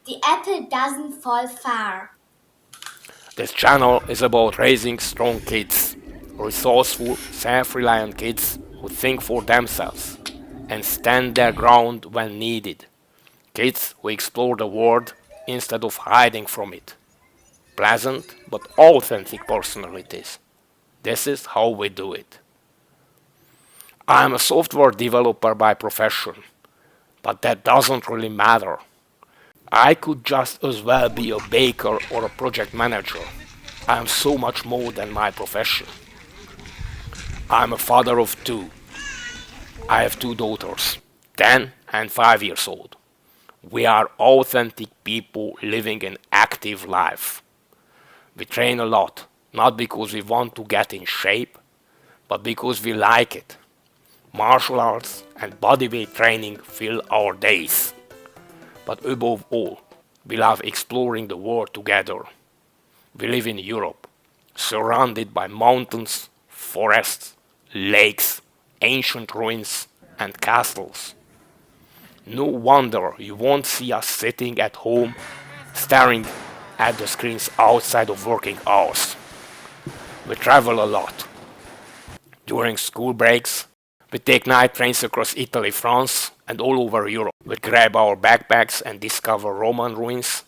The apple doesn't fall far. This channel is about raising strong kids, resourceful, self-reliant kids who think for themselves and stand their ground when needed. Kids who explore the world instead of hiding from it. Pleasant but authentic personalities. This is how we do it. I am a software developer by profession, but that doesn't really matter. I could just as well be a baker or a project manager. I am so much more than my profession. I am a father of two. I have two daughters, 10 and 5 years old. We are authentic people living an active life. We train a lot, not because we want to get in shape, but because we like it. Martial arts and bodyweight training fill our days. But above all, we love exploring the world together. We live in Europe, surrounded by mountains, forests, lakes, ancient ruins, and castles. No wonder you won't see us sitting at home staring at the screens outside of working hours. We travel a lot. During school breaks, we take night trains across Italy, France, and all over Europe. We grab our backpacks and discover Roman ruins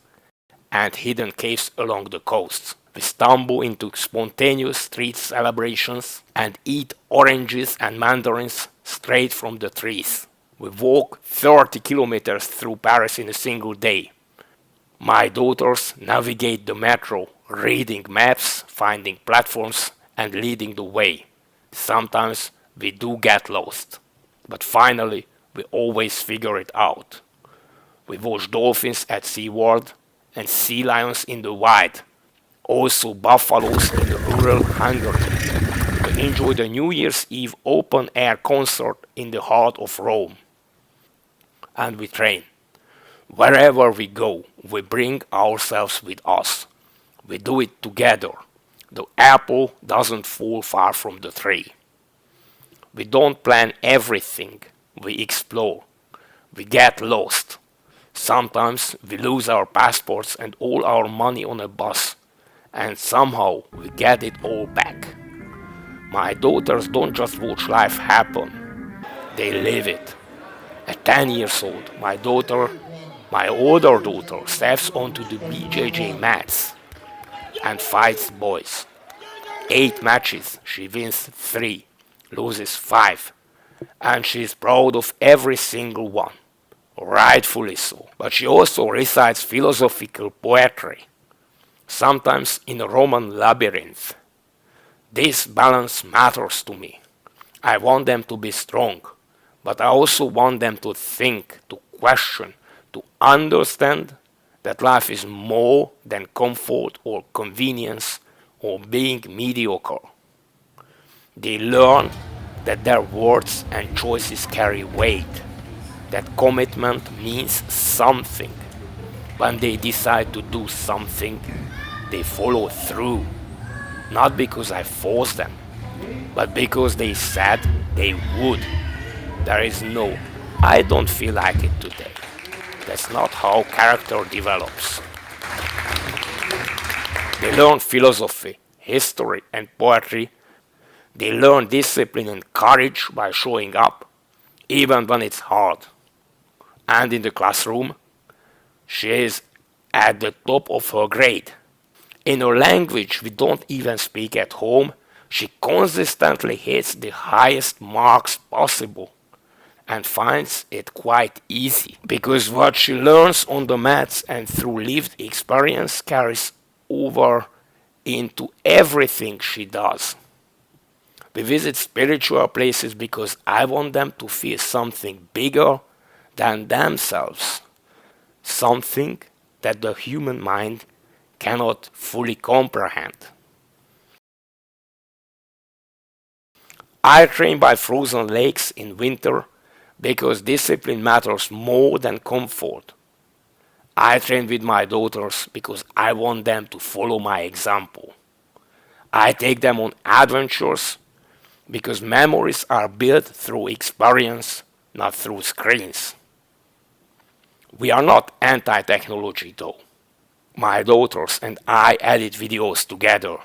and hidden caves along the coasts. We stumble into spontaneous street celebrations and eat oranges and mandarins straight from the trees. We walk 30 kilometers through Paris in a single day. My daughters navigate the metro, reading maps, finding platforms, and leading the way. Sometimes we do get lost, but finally we always figure it out. We watch dolphins at SeaWorld and sea lions in the wild, also buffaloes in the rural Hungary. We enjoy the New Year's Eve open air concert in the heart of Rome. And we train. Wherever we go, we bring ourselves with us. We do it together. The apple doesn't fall far from the tree. We don't plan everything, we explore. We get lost. Sometimes we lose our passports and all our money on a bus, and somehow we get it all back. My daughters don't just watch life happen, they live it. At 10 years old, my older daughter, steps onto the BJJ mats and fights boys. 8 matches, she wins 3, loses 5, and she is proud of every single one. Rightfully so. But she also recites philosophical poetry, sometimes in a Roman labyrinth. This balance matters to me. I want them to be strong, but I also want them to think, to question, to understand that life is more than comfort or convenience or being mediocre. They learn that their words and choices carry weight, that commitment means something. When they decide to do something, they follow through, not because I forced them, but because they said they would. There is no, I don't feel like it today. That's not how character develops. They learn philosophy, history, and poetry. They learn discipline and courage by showing up, even when it's hard. And in the classroom, she is at the top of her grade. In a language we don't even speak at home, she consistently hits the highest marks possible and finds it quite easy because what she learns on the mats and through lived experience carries over into everything she does. We visit spiritual places because I want them to feel something bigger than themselves, something that the human mind cannot fully comprehend. I train by frozen lakes in winter because discipline matters more than comfort. I train with my daughters because I want them to follow my example. I take them on adventures because memories are built through experience, not through screens. We are not anti-technology though. My daughters and I edit videos together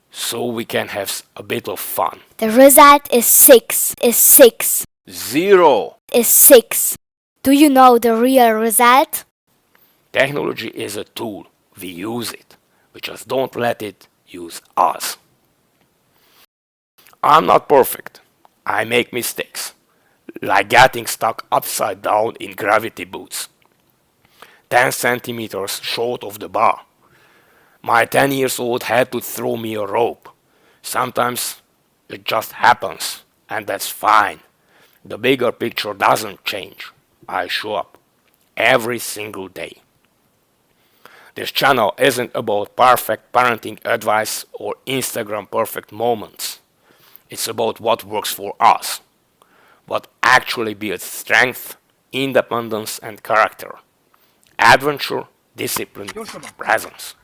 so we can have a bit of fun. The result is 6. 0. Is 6. Do you know the real result? Technology is a tool. We use it. We just don't let it use us. I'm not perfect. I make mistakes, like getting stuck upside down in gravity boots, 10 centimeters short of the bar. My 10 years old had to throw me a rope. Sometimes it just happens, and that's fine. The bigger picture doesn't change. I show up every single day. This channel isn't about perfect parenting advice or Instagram perfect moments. It's about what works for us, what actually builds strength, independence, and character, adventure, discipline, presence.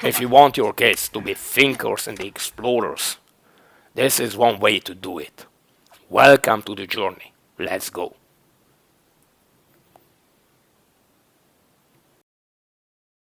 If you want your kids to be thinkers and explorers, this is one way to do it. Welcome to the journey. Let's go.